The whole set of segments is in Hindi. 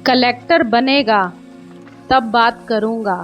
कलेक्टर बनेगा तब बात करूँगा।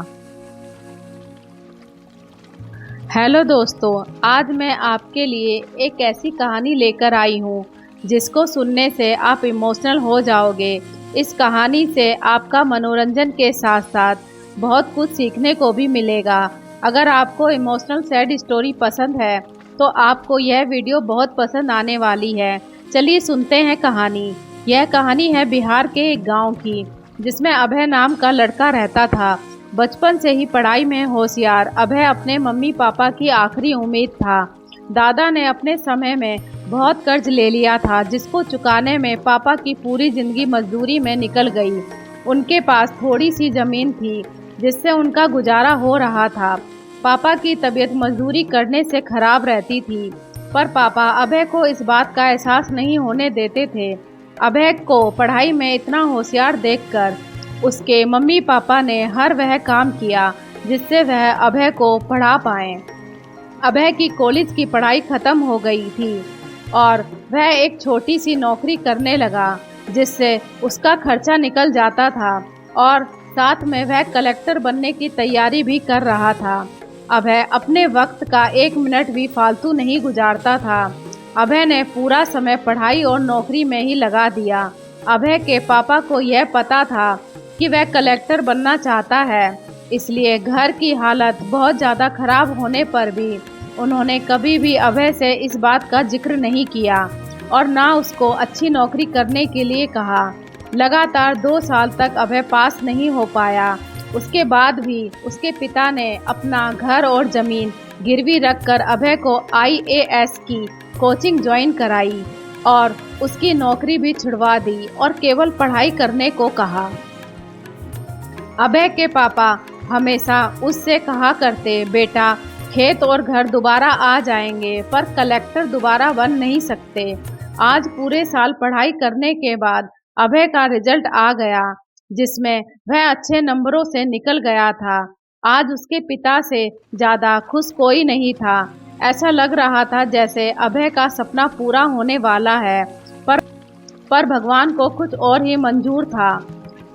हेलो दोस्तों, आज मैं आपके लिए एक ऐसी कहानी लेकर आई हूँ जिसको सुनने से आप इमोशनल हो जाओगे। इस कहानी से आपका मनोरंजन के साथ साथ बहुत कुछ सीखने को भी मिलेगा। अगर आपको इमोशनल सैड स्टोरी पसंद है तो आपको यह वीडियो बहुत पसंद आने वाली है। चलिए सुनते हैं कहानी। यह कहानी है बिहार के एक गांव की, जिसमें अभय नाम का लड़का रहता था। बचपन से ही पढ़ाई में होशियार अभय अपने मम्मी पापा की आखिरी उम्मीद था। दादा ने अपने समय में बहुत कर्ज ले लिया था, जिसको चुकाने में पापा की पूरी जिंदगी मजदूरी में निकल गई। उनके पास थोड़ी सी जमीन थी जिससे उनका गुजारा हो रहा था। पापा की तबीयत मजदूरी करने से खराब रहती थी, पर पापा अभय को इस बात का एहसास नहीं होने देते थे। अभय को पढ़ाई में इतना होशियार देखकर उसके मम्मी पापा ने हर वह काम किया जिससे वह अभय को पढ़ा पाएं। अभय की कॉलेज की पढ़ाई खत्म हो गई थी और वह एक छोटी सी नौकरी करने लगा, जिससे उसका खर्चा निकल जाता था और साथ में वह कलेक्टर बनने की तैयारी भी कर रहा था। अभय अपने वक्त का एक मिनट भी फालतू नहीं गुजारता था। अभय ने पूरा समय पढ़ाई और नौकरी में ही लगा दिया। अभय के पापा को यह पता था कि वह कलेक्टर बनना चाहता है, इसलिए घर की हालत बहुत ज़्यादा खराब होने पर भी उन्होंने कभी भी अभय से इस बात का जिक्र नहीं किया और ना उसको अच्छी नौकरी करने के लिए कहा। लगातार 2 साल तक अभय पास नहीं हो पाया। उसके बाद भी उसके पिता ने अपना घर और ज़मीन गिरवी रखकर अभय को IAS की कोचिंग ज्वाइन कराई और उसकी नौकरी भी छुड़वा दी और केवल पढ़ाई करने को कहा। अभय के पापा हमेशा उससे कहा करते, बेटा खेत और घर दोबारा आ जाएंगे पर कलेक्टर दोबारा बन नहीं सकते। आज पूरे साल पढ़ाई करने के बाद अभय का रिजल्ट आ गया, जिसमें वह अच्छे नंबरों से निकल गया था। आज उसके पिता से ज़्यादा खुश कोई नहीं था। ऐसा लग रहा था जैसे अभय का सपना पूरा होने वाला है, पर भगवान को कुछ और ही मंजूर था।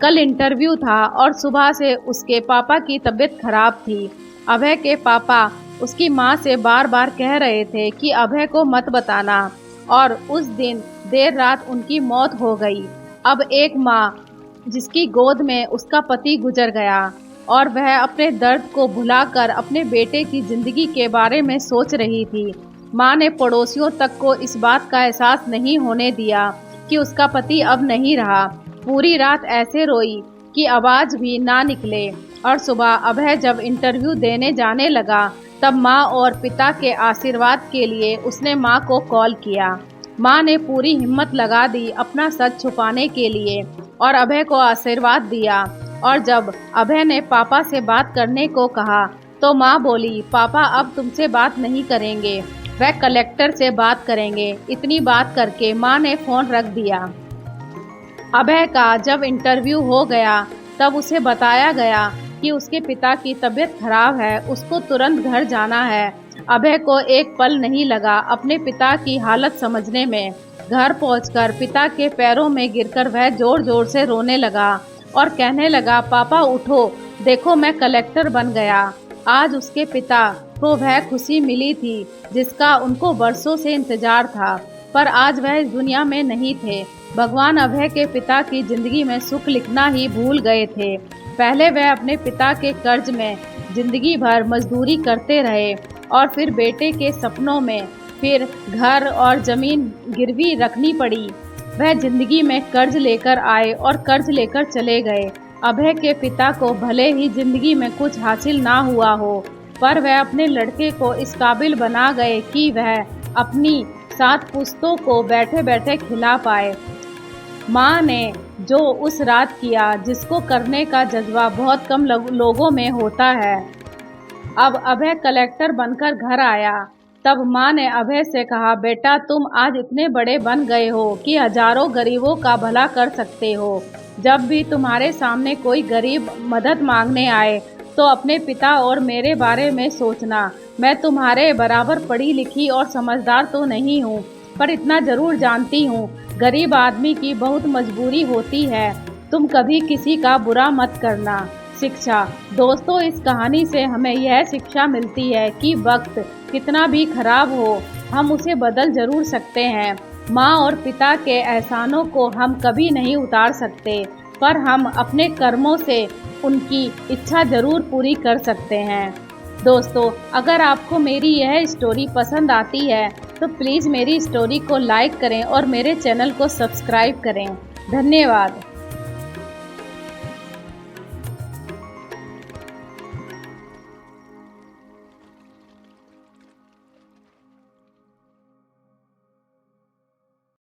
कल इंटरव्यू था और सुबह से उसके पापा की तबीयत खराब थी। अभय के पापा उसकी माँ से बार बार कह रहे थे कि अभय को मत बताना, और उस दिन देर रात उनकी मौत हो गई। अब एक माँ जिसकी गोद में उसका पति गुजर गया और वह अपने दर्द को भुलाकर अपने बेटे की ज़िंदगी के बारे में सोच रही थी। माँ ने पड़ोसियों तक को इस बात का एहसास नहीं होने दिया कि उसका पति अब नहीं रहा। पूरी रात ऐसे रोई कि आवाज़ भी ना निकले, और सुबह अभय जब इंटरव्यू देने जाने लगा तब माँ और पिता के आशीर्वाद के लिए उसने माँ को कॉल किया। माँ ने पूरी हिम्मत लगा दी अपना सच छुपाने के लिए और अभय को आशीर्वाद दिया। और जब अभय ने पापा से बात करने को कहा तो माँ बोली, पापा अब तुमसे बात नहीं करेंगे, वह कलेक्टर से बात करेंगे। इतनी बात करके माँ ने फ़ोन रख दिया। अभय का जब इंटरव्यू हो गया तब उसे बताया गया कि उसके पिता की तबीयत खराब है, उसको तुरंत घर जाना है। अभय को एक पल नहीं लगा अपने पिता की हालत समझने में। घर पहुंचकर पिता के पैरों में गिरकर वह जोर जोर से रोने लगा और कहने लगा, पापा उठो, देखो मैं कलेक्टर बन गया। आज उसके पिता को वह खुशी मिली थी जिसका उनको बरसों से इंतजार था, पर आज वह इस दुनिया में नहीं थे। भगवान अभय के पिता की जिंदगी में सुख लिखना ही भूल गए थे। पहले वह अपने पिता के कर्ज में जिंदगी भर मजदूरी करते रहे और फिर बेटे के सपनों में फिर घर और ज़मीन गिरवी रखनी पड़ी। वह जिंदगी में कर्ज लेकर आए और कर्ज लेकर चले गए। अभय के पिता को भले ही जिंदगी में कुछ हासिल ना हुआ हो, पर वह अपने लड़के को इस काबिल बना गए कि वह अपनी 7 पुश्तों को बैठे बैठे खिला पाए। माँ ने जो उस रात किया, जिसको करने का जज्बा बहुत कम लोगों में होता है। अब अभय कलेक्टर बनकर घर आया तब माँ ने अभय से कहा, बेटा तुम आज इतने बड़े बन गए हो कि हजारों गरीबों का भला कर सकते हो। जब भी तुम्हारे सामने कोई गरीब मदद मांगने आए तो अपने पिता और मेरे बारे में सोचना। मैं तुम्हारे बराबर पढ़ी लिखी और समझदार तो नहीं हूँ, पर इतना ज़रूर जानती हूँ, गरीब आदमी की बहुत मजबूरी होती है तुम कभी किसी का बुरा मत करना। शिक्षा। दोस्तों, इस कहानी से हमें यह शिक्षा मिलती है कि वक्त कितना भी खराब हो, हम उसे बदल जरूर सकते हैं। माँ और पिता के एहसानों को हम कभी नहीं उतार सकते, पर हम अपने कर्मों से उनकी इच्छा जरूर पूरी कर सकते हैं। दोस्तों, अगर आपको मेरी यह स्टोरी पसंद आती है तो प्लीज़ मेरी स्टोरी को लाइक करें और मेरे चैनल को सब्सक्राइब करें। धन्यवाद।